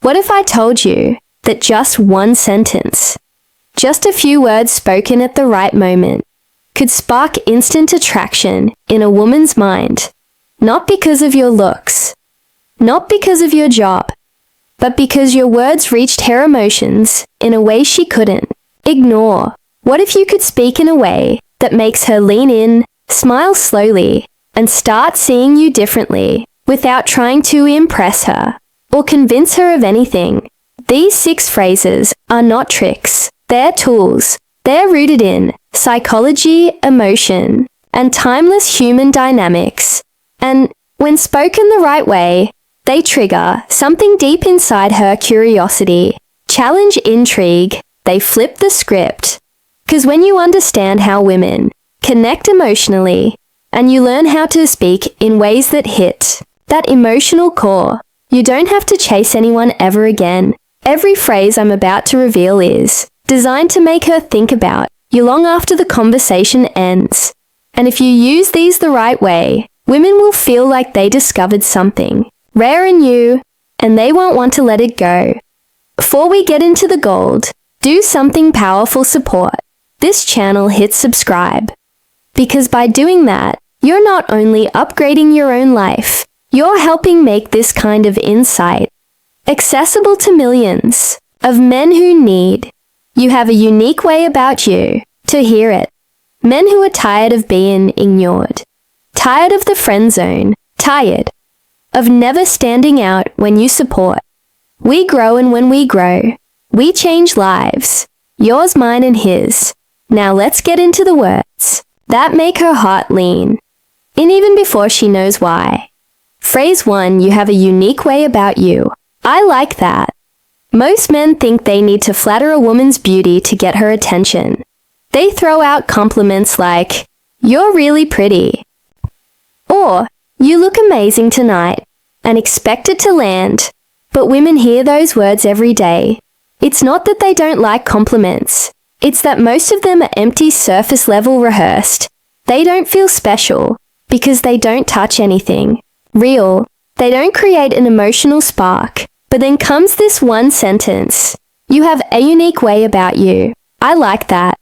What if I told you that just one sentence, just a few words spoken at the right moment, could spark instant attraction in a woman's mind, not because of your looks, not because of your job, but because your words reached her emotions in a way she couldn't ignore? What if you could speak in a way that makes her lean in, smile slowly, and start seeing you differently without trying to impress her or convince her of anything? These 6 phrases are not tricks, they're tools. They're rooted in psychology, emotion, and timeless human dynamics. And when spoken the right way, they trigger something deep inside her: curiosity, challenge, intrigue. They flip the script. Because when you understand how women connect emotionally, and you learn how to speak in ways that hit that emotional core, you don't have to chase anyone ever again. Every phrase I'm about to reveal is designed to make her think about you long after the conversation ends. And if you use these the right way, women will feel like they discovered something rare in you, and they won't want to let it go. Before we get into the gold, do something powerful: support this channel, hit subscribe. Because by doing that, you're not only upgrading your own life, you're helping make this kind of insight accessible to millions of men who need. You have a unique way about you to hear it. Men who are tired of being ignored, tired of the friend zone, tired of never standing out when you support. We grow, and when we grow, we change lives. Yours, mine, and his. Now let's get into the words that make her heart lean in even before she knows why. Phrase 1: you have a unique way about you. I like that. Most men think they need to flatter a woman's beauty to get her attention. They throw out compliments like, "You're really pretty," or "You look amazing tonight," and expect it to land. But women hear those words every day. It's not that they don't like compliments. It's that most of them are empty, surface level, rehearsed. They don't feel special because they don't touch anything real. They don't create an emotional spark. But then comes this one sentence: you have a unique way about you. I like that.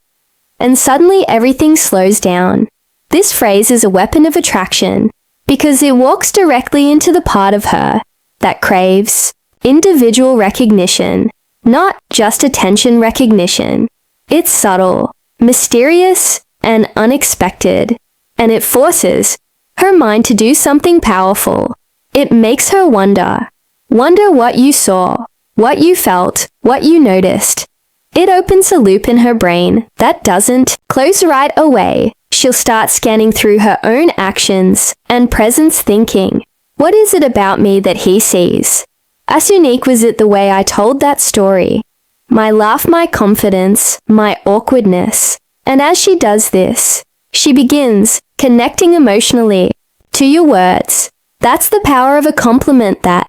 And suddenly everything slows down. This phrase is a weapon of attraction because it walks directly into the part of her that craves individual recognition, not just attention recognition. It's subtle, mysterious, and unexpected, and it forces her mind to do something powerful. It makes her wonder what you saw, what you felt, what you noticed. It opens a loop in her brain that doesn't close right away. She'll start scanning through her own actions and presence, thinking, what is it about me that he sees? As unique was it the way I told that story? My laugh, my confidence, my awkwardness. And as she does this, she begins connecting emotionally to your words. That's the power of a compliment that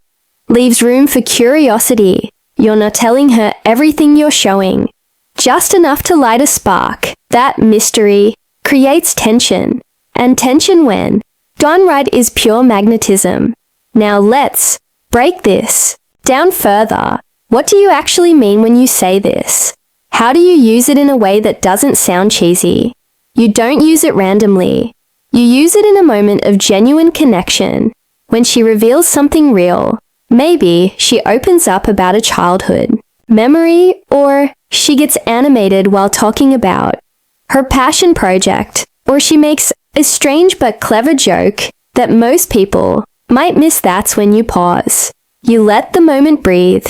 leaves room for curiosity. You're not telling her everything you're showing, just enough to light a spark. That mystery creates tension, and tension, when done right, is pure magnetism. Now let's break this down further. What do you actually mean when you say this? How do you use it in a way that doesn't sound cheesy? You don't use it randomly. You use it in a moment of genuine connection, when she reveals something real. Maybe she opens up about a childhood memory, or she gets animated while talking about her passion project, or she makes a strange but clever joke that most people might miss. That's when you pause. You let the moment breathe.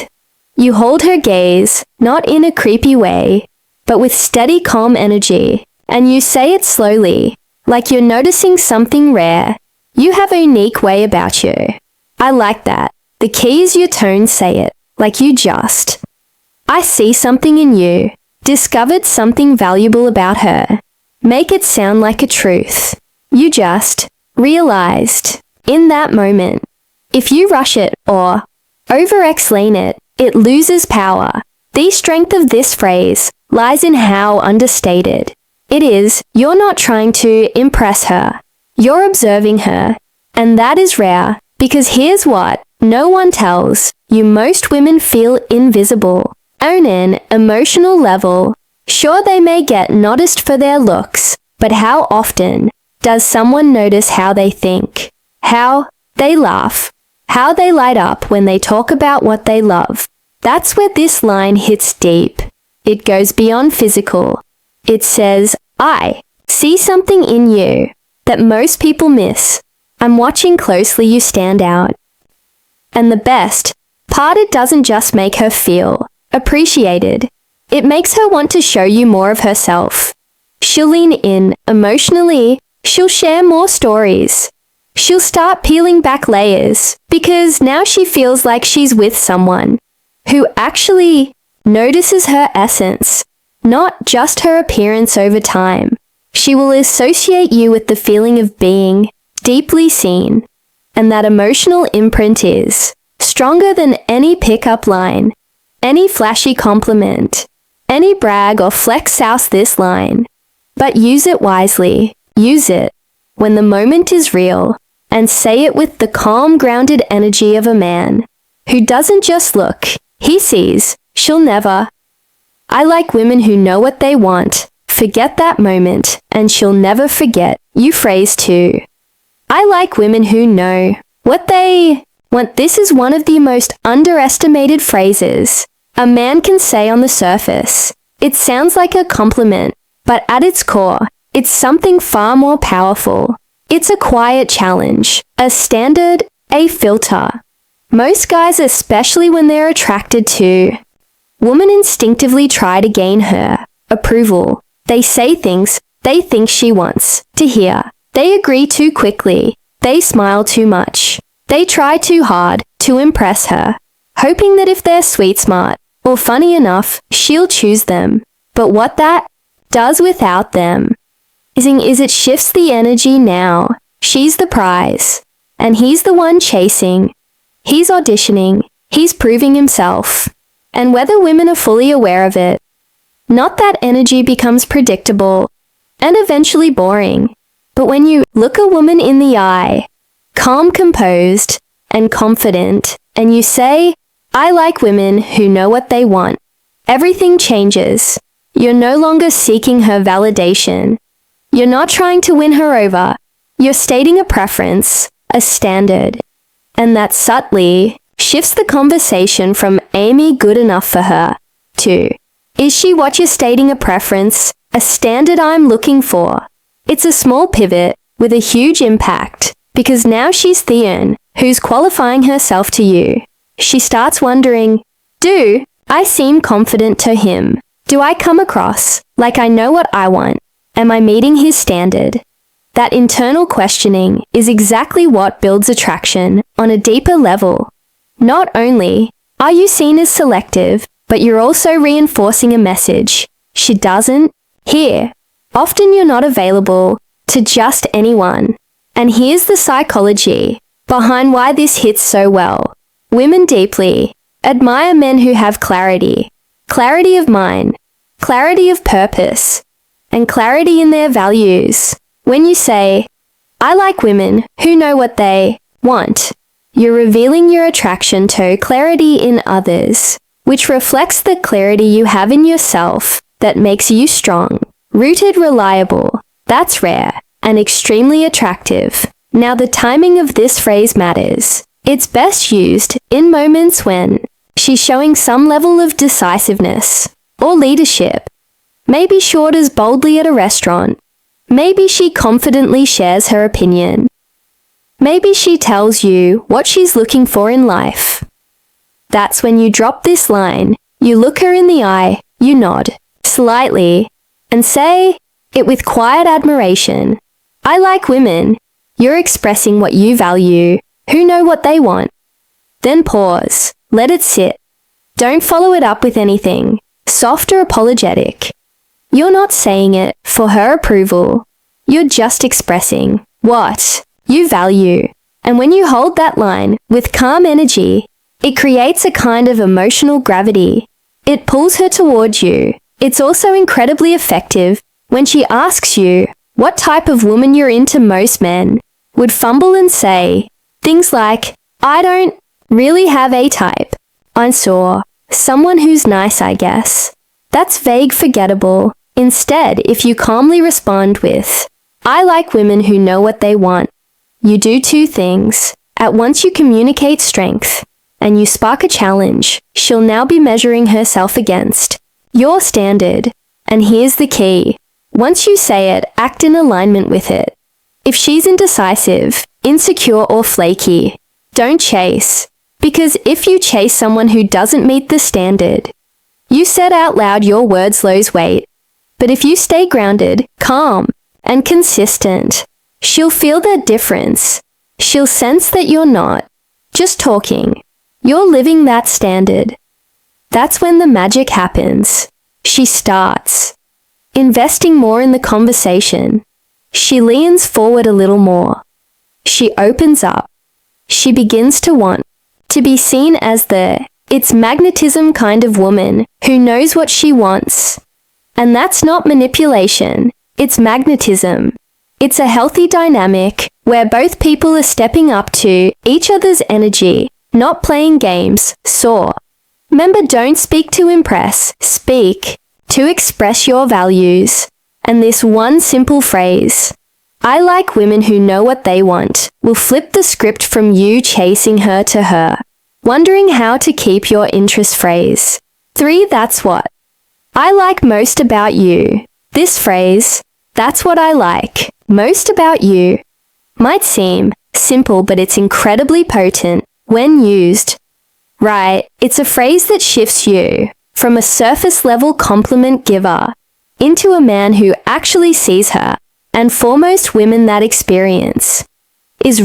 You hold her gaze, not in a creepy way, but with steady, calm energy, and you say it slowly, like you're noticing something rare. You have a unique way about you. I like that. The key is your tone. Say it like you just, I see something in you, discovered something valuable about her. Make it sound like a truth you just realized in that moment. If you rush it or over-explain it, it loses power. The strength of this phrase lies in how understated it is. You're not trying to impress her. You're observing her. And that is rare, because here's what no one tells you most women feel invisible. On an emotional level, sure they may get noticed for their looks, but how often does someone notice how they think, how they laugh, how they light up when they talk about what they love? That's where this line hits deep. It goes beyond physical. It says, I see something in you that most people miss. I'm watching closely, you stand out. And the best part, it doesn't just make her feel appreciated. It makes her want to show you more of herself. She'll lean in emotionally. She'll share more stories. She'll start peeling back layers because now she feels like she's with someone who actually notices her essence, not just her appearance over time. She will associate you with the feeling of being deeply seen, and that emotional imprint is stronger than any pickup line, any flashy compliment, any brag or flex. Souse this line, but use it wisely. Use it when the moment is real, and say it with the calm, grounded energy of a man who doesn't just look, he sees. She'll never. I like women who know what they want. Forget that moment, and she'll never forget. You phrase too. I like women who know what they want. This is one of the most underestimated phrases a man can say on the surface. It sounds like a compliment, but at its core, it's something far more powerful. It's a quiet challenge, a standard, a filter. Most guys, especially when they're attracted to women, instinctively try to gain her approval. They say things they think she wants to hear. They agree too quickly. They smile too much. They try too hard to impress her, hoping that if they're sweet, smart, or funny enough, she'll choose them. But what that does without them is it shifts the energy. Now she's the prize, and he's the one chasing. He's auditioning. He's proving himself. And whether women are fully aware of it, not, that energy becomes predictable and eventually boring. But when you look a woman in the eye, calm, composed, and confident, and you say, I like women who know what they want, everything changes. You're no longer seeking her validation. You're not trying to win her over. You're stating a preference, a standard. And that subtly shifts the conversation from Amy, good enough for her, to, is she what you're stating, a preference, a standard I'm looking for? It's a small pivot with a huge impact, because now she's Theon, who's qualifying herself to you. She starts wondering, do I seem confident to him? Do I come across like I know what I want? Am I meeting his standard? That internal questioning is exactly what builds attraction on a deeper level. Not only are you seen as selective, but you're also reinforcing a message she doesn't hear. Often you're not available to just anyone. And here's the psychology behind why this hits so well. Women deeply admire men who have clarity of mind, clarity of purpose, and clarity in their values. When you say, I like women who know what they want, you're revealing your attraction to clarity in others, which reflects the clarity you have in yourself that makes you strong, rooted, reliable. That's rare and extremely attractive. Now, the timing of this phrase matters. It's best used in moments when she's showing some level of decisiveness or leadership. Maybe she orders boldly at a restaurant. Maybe she confidently shares her opinion. Maybe she tells you what she's looking for in life. That's when you drop this line. You look her in the eye, you nod slightly, and say it with quiet admiration. I like women. You're expressing what you value, who know what they want. Then pause. Let it sit. Don't follow it up with anything soft or apologetic. You're not saying it for her approval. You're just expressing what you value. And when you hold that line with calm energy, it creates a kind of emotional gravity. It pulls her towards you. It's also incredibly effective when she asks you what type of woman you're into. Most men would fumble and say things like, I don't really have a type. I saw someone who's nice, I guess. That's vague, forgettable. Instead, if you calmly respond with, I like women who know what they want, you do two things. At once you communicate strength, and you spark a challenge she'll now be measuring herself against. Your standard. And here's the key. Once you say it, act in alignment with it. If she's indecisive, insecure, or flaky, don't chase. Because if you chase someone who doesn't meet the standard, you said out loud your words lose weight. But if you stay grounded, calm, and consistent, she'll feel that difference. She'll sense that you're not just talking. You're living that standard. That's when the magic happens. She starts investing more in the conversation. She leans forward a little more. She opens up. She begins to want to be seen as it's magnetism kind of woman who knows what she wants. And that's not manipulation. It's magnetism. It's a healthy dynamic where both people are stepping up to each other's energy, not playing games. Remember, don't speak to impress, speak to express your values. And this one simple phrase, I like women who know what they want, will flip the script from you chasing her to her, wondering how to keep your interest. Phrase 3. That's what I like most about you. This phrase, that's what I like most about you, might seem simple, but it's incredibly potent when used right. It's a phrase that shifts you from a surface-level compliment giver into a man who actually sees her. And for most women, that experience is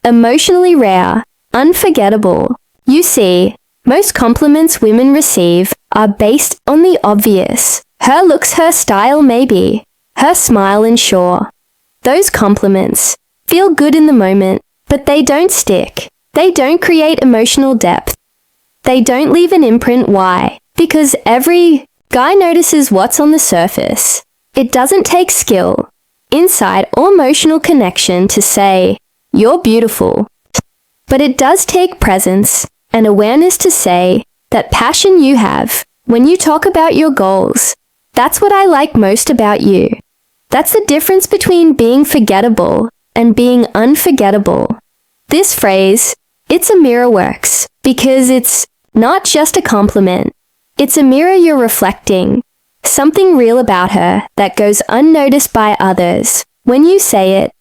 emotionally rare, unforgettable. You see, most compliments women receive are based on the obvious. Her looks, her style, maybe her smile, and sure, those compliments feel good in the moment, but they don't stick. They don't create emotional depth. They don't leave an imprint. Why? Because every guy notices what's on the surface. It doesn't take skill, insight, or emotional connection to say, you're beautiful. But it does take presence and awareness to say that passion you have when you talk about your goals. That's what I like most about you. That's the difference between being forgettable and being unforgettable. This phrase, it's a mirror, works because it's not just a compliment. It's a mirror. You're reflecting something real about her that goes unnoticed by others. When you say it,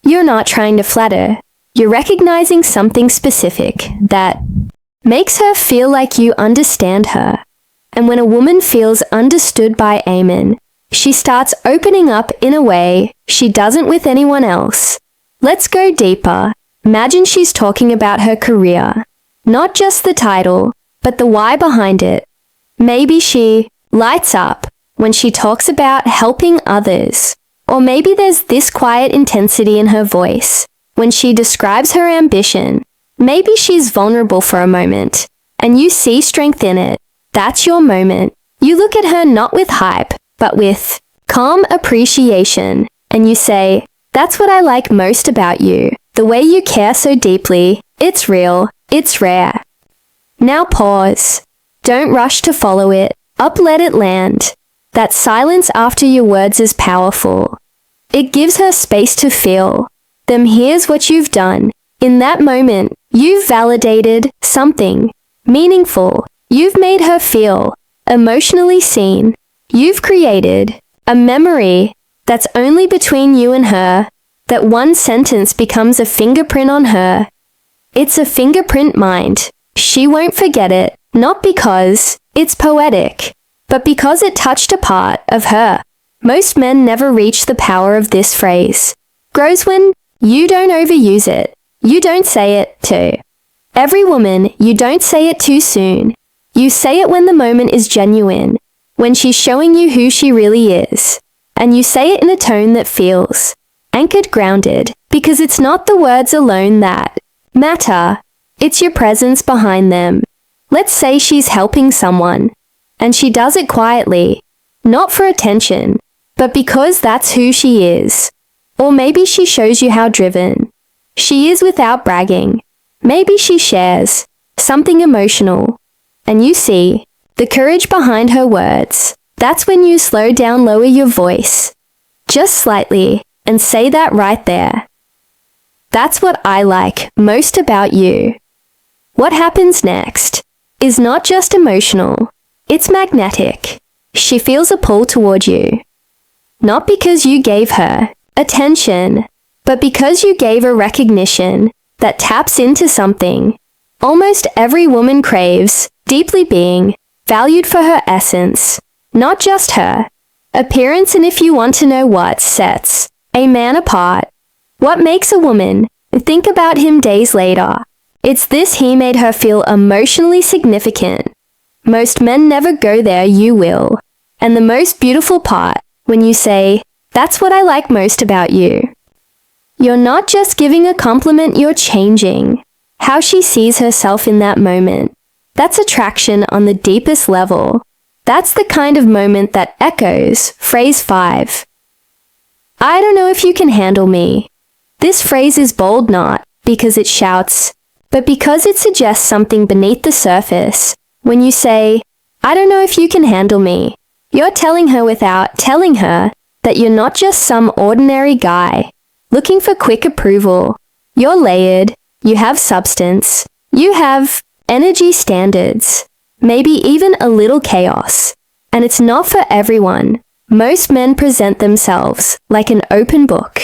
you're not trying to flatter. You're recognizing something specific that makes her feel like you understand her. And when a woman feels understood by Amen, she starts opening up in a way she doesn't with anyone else. Let's go deeper. Imagine she's talking about her career. Not just the title, but the why behind it. Maybe she lights up when she talks about helping others. Or maybe there's this quiet intensity in her voice when she describes her ambition. Maybe she's vulnerable for a moment, and you see strength in it. That's your moment. You look at her not with hype, but with calm appreciation, and you say, that's what I like most about you. The way you care so deeply. It's real. It's rare. Now pause. Don't rush to follow it up. Let it land. That silence after your words is powerful. It gives her space to feel them. Here's what you've done. In that moment, you've validated something meaningful. You've made her feel emotionally seen. You've created a memory that's only between you and her. That one sentence becomes a fingerprint on her. It's a fingerprint mind. She won't forget it, not because it's poetic, but because it touched a part of her. Most men never reach the power of this phrase. Grows when you don't overuse it. You don't say it to every woman. You don't say it too soon. You say it when the moment is genuine, when she's showing you who she really is. And you say it in a tone that feels anchored, grounded, because it's not the words alone that matter. It's your presence behind them. Let's say she's helping someone, and she does it quietly, not for attention, but because that's who she is. Or maybe she shows you how driven she is without bragging. Maybe she shares something emotional, and you see the courage behind her words. That's when you slow down, lower your voice, just slightly, and say that right there. That's what I like most about you. What happens next is not just emotional, it's magnetic. She feels a pull toward you. Not because you gave her attention, but because you gave her recognition that taps into something almost every woman craves, deeply being valued for her essence, not just her appearance. And if you want to know what sets a man apart, what makes a woman think about him days later, it's this: he made her feel emotionally significant. Most men never go there, you will. And the most beautiful part, when you say, that's what I like most about you, you're not just giving a compliment, you're changing how she sees herself in that moment. That's attraction on the deepest level. That's the kind of moment that echoes phrase 5. I don't know if you can handle me. This phrase is bold not because it shouts, but because it suggests something beneath the surface. When you say, I don't know if you can handle me, you're telling her without telling her that you're not just some ordinary guy looking for quick approval. You're layered, you have substance, you have energy, standards, maybe even a little chaos. And it's not for everyone. Most men present themselves like an open book.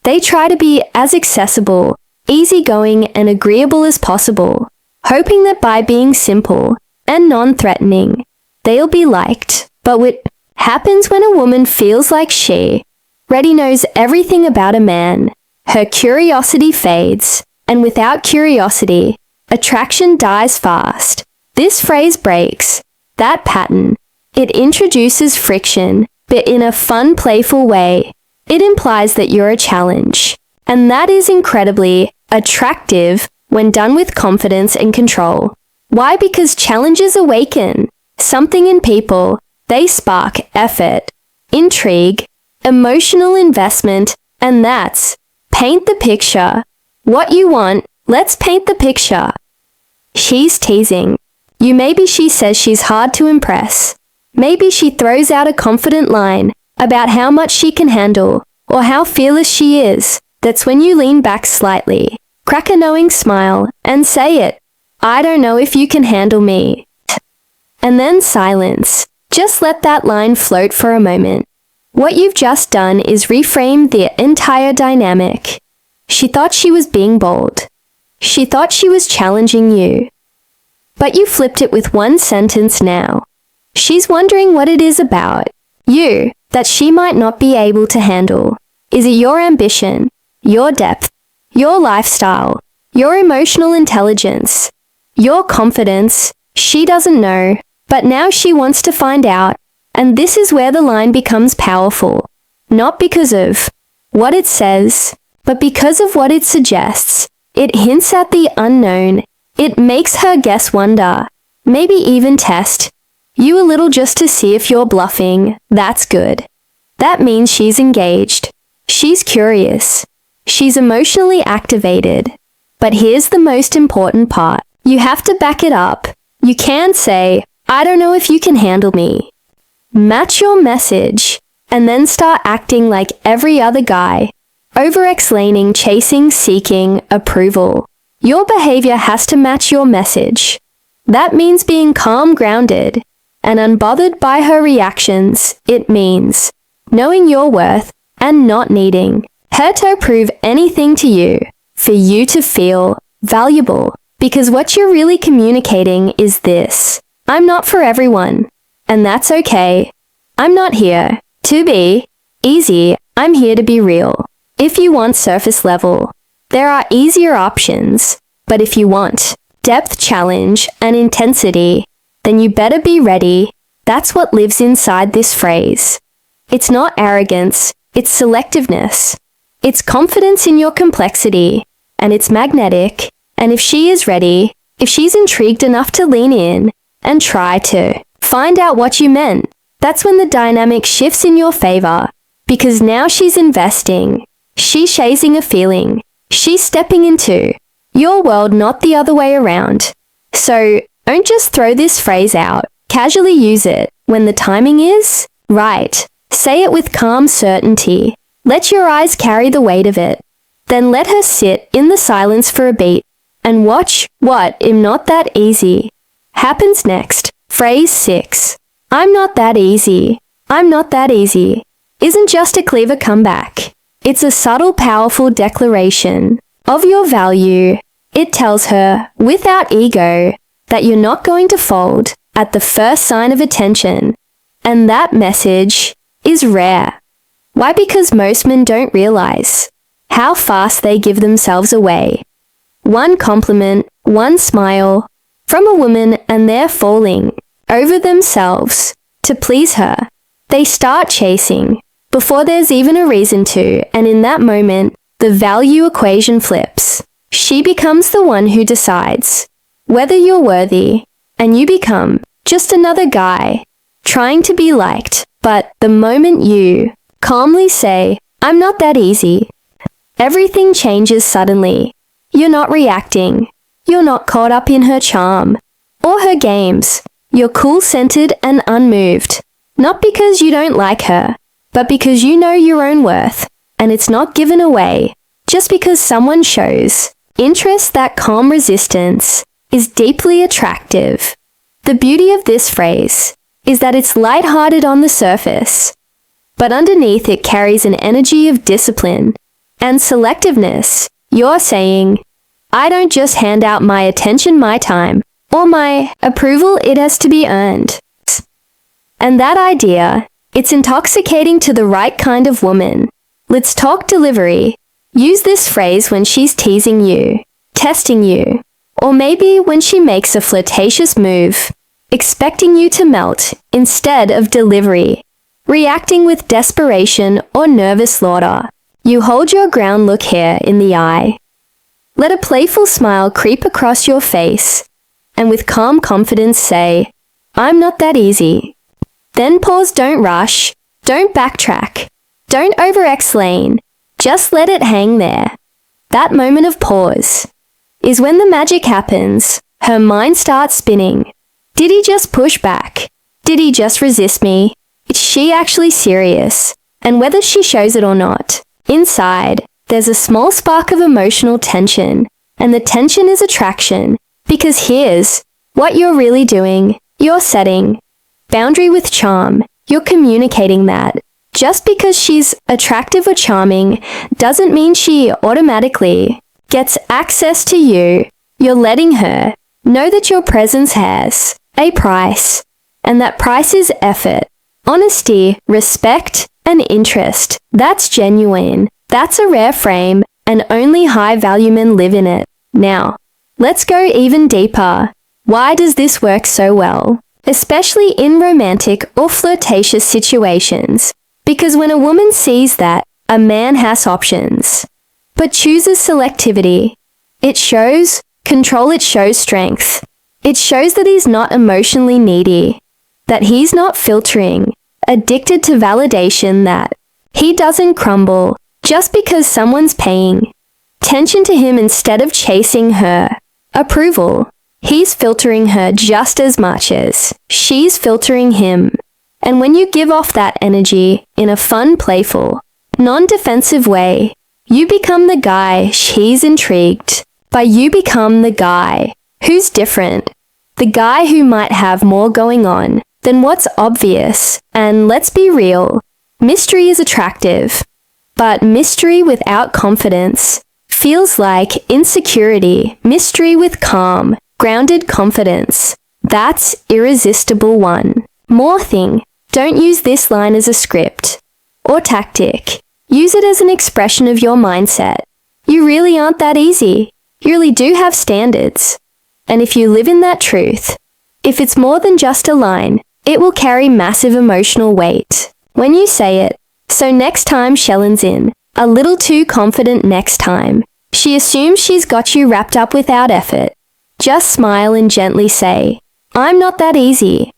They try to be as accessible, easygoing, and agreeable as possible, hoping that by being simple and non-threatening, they'll be liked. But what happens when a woman feels like she already knows everything about a man? Her curiosity fades, and without curiosity, attraction dies fast. This phrase breaks that pattern. It introduces friction, but in a fun, playful way. It implies that you're a challenge, and that is incredibly attractive when done with confidence and control. Why? Because challenges awaken something in people. They spark effort, intrigue, emotional investment, and that's paint the picture. What you want, let's paint the picture. She's teasing you. Maybe she says she's hard to impress. Maybe she throws out a confident line about how much she can handle or how fearless she is. That's when you lean back slightly, crack a knowing smile, and say it. I don't know if you can handle me. And then silence. Just let that line float for a moment. What you've just done is reframe the entire dynamic. She thought she was being bold. She thought she was challenging you. But you flipped it with one sentence now. She's wondering what it is about you that she might not be able to handle. Is it your ambition, your depth, your lifestyle, your emotional intelligence, your confidence? She doesn't know, but now she wants to find out. And this is where the line becomes powerful. Not because of what it says, but because of what it suggests. It hints at the unknown. It makes her guess, wonder, maybe even test you a little just to see if you're bluffing. That's good. That means she's engaged. She's curious. She's emotionally activated. But here's the most important part. You have to back it up. You can't say, I don't know if you can handle me. Match your message, and then start acting like every other guy. Over-explaining, chasing, seeking approval. Your behavior has to match your message. That means being calm, grounded, and unbothered by her reactions. It means knowing your worth and not needing her to prove anything to you for you to feel valuable. Because what you're really communicating is this: I'm not for everyone, and that's okay. I'm not here to be easy. I'm here to be real. If you want surface level, there are easier options. But if you want depth, challenge, and intensity, then you better be ready. That's what lives inside this phrase. It's not arrogance, it's selectiveness. It's confidence in your complexity, and it's magnetic. And if she is ready, if she's intrigued enough to lean in and try to find out what you meant, that's when the dynamic shifts in your favor. Because now she's investing. She's chasing a feeling. She's stepping into your world, not the other way around. So, don't just throw this phrase out. Casually use it when the timing is right. Say it with calm certainty. Let your eyes carry the weight of it. Then let her sit in the silence for a beat and watch what, if not that easy, happens next. Phrase 6. I'm not that easy. I'm not that easy isn't just a clever comeback. It's a subtle, powerful declaration of your value. It tells her, without ego, that you're not going to fold at the first sign of attention. And that message is rare. Why? Because most men don't realize how fast they give themselves away. One compliment, one smile from a woman, and they're falling over themselves to please her. They start chasing before there's even a reason to, and in that moment, the value equation flips. She becomes the one who decides whether you're worthy, and you become just another guy trying to be liked. But the moment you calmly say, I'm not that easy, everything changes suddenly. You're not reacting. You're not caught up in her charm or her games. You're cool, centered, and unmoved. Not because you don't like her, but because you know your own worth, and it's not given away just because someone shows interest. That calm resistance is deeply attractive. The beauty of this phrase is that it's lighthearted on the surface, but underneath it carries an energy of discipline and selectiveness. You're saying, I don't just hand out my attention, my time, or my approval. It has to be earned. And that idea, it's intoxicating to the right kind of woman. Let's talk delivery. Use this phrase when she's teasing you, testing you, or maybe when she makes a flirtatious move, expecting you to melt instead of delivery, reacting with desperation or nervous slaughter. You hold your ground, look her in the eye. Let a playful smile creep across your face, and with calm confidence say, I'm not that easy. Then pause, don't rush, don't backtrack, don't over-explain, just let it hang there. That moment of pause is when the magic happens. Her mind starts spinning. Did he just push back? Did he just resist me? Is she actually serious? And whether she shows it or not, inside, there's a small spark of emotional tension, and the tension is attraction, because here's what you're really doing. You're setting boundary with charm. You're communicating that just because she's attractive or charming doesn't mean she automatically gets access to you. You're letting her know that your presence has a price, and that price is effort, honesty, respect, and interest. That's genuine. That's a rare frame, and only high-value men live in it. Now, let's go even deeper. Why does this work so well? Especially in romantic or flirtatious situations. Because when a woman sees that a man has options, but chooses selectivity, it shows control, it shows strength. It shows that he's not emotionally needy, that he's not filtering, addicted to validation, that he doesn't crumble just because someone's paying attention to him instead of chasing her approval. He's filtering her just as much as she's filtering him. And when you give off that energy in a fun, playful, non-defensive way, you become the guy she's intrigued by. You become the guy who's different, the guy who might have more going on than what's obvious. And let's be real, mystery is attractive, but mystery without confidence feels like insecurity. Mystery with calm, grounded confidence, that's irresistible. One more thing, don't use this line as a script or tactic. Use it as an expression of your mindset. You really aren't that easy. You really do have standards. And if you live in that truth, if it's more than just a line, it will carry massive emotional weight when you say it. So next time Shellon's in a little too confident, next time she assumes she's got you wrapped up without effort, just smile and gently say, I'm not that easy.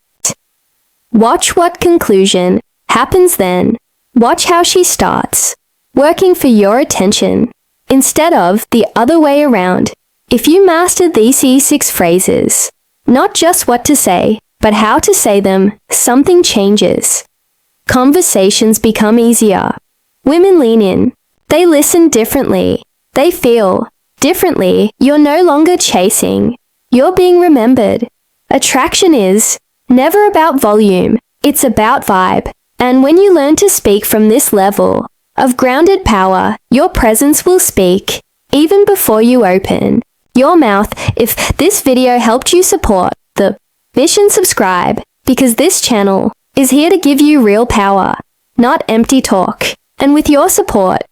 Watch what conclusion happens then. Watch how she starts working for your attention instead of the other way around. If you master these E6 phrases, not just what to say, but how to say them, something changes. Conversations become easier. Women lean in. They listen differently. They feel differently. You're no longer chasing. You're being remembered. Attraction is never about volume. It's about vibe. And when you learn to speak from this level of grounded power, your presence will speak even before you open your mouth. If this video helped you support the mission, subscribe, because this channel is here to give you real power, not empty talk. And with your support,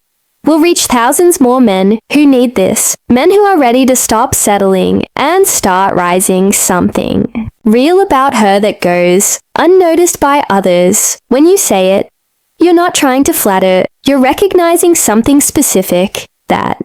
we'll reach thousands more men who need this. Men who are ready to stop settling and start rising. Something real about her that goes unnoticed by others. When you say it, you're not trying to flatter. You're recognizing something specific that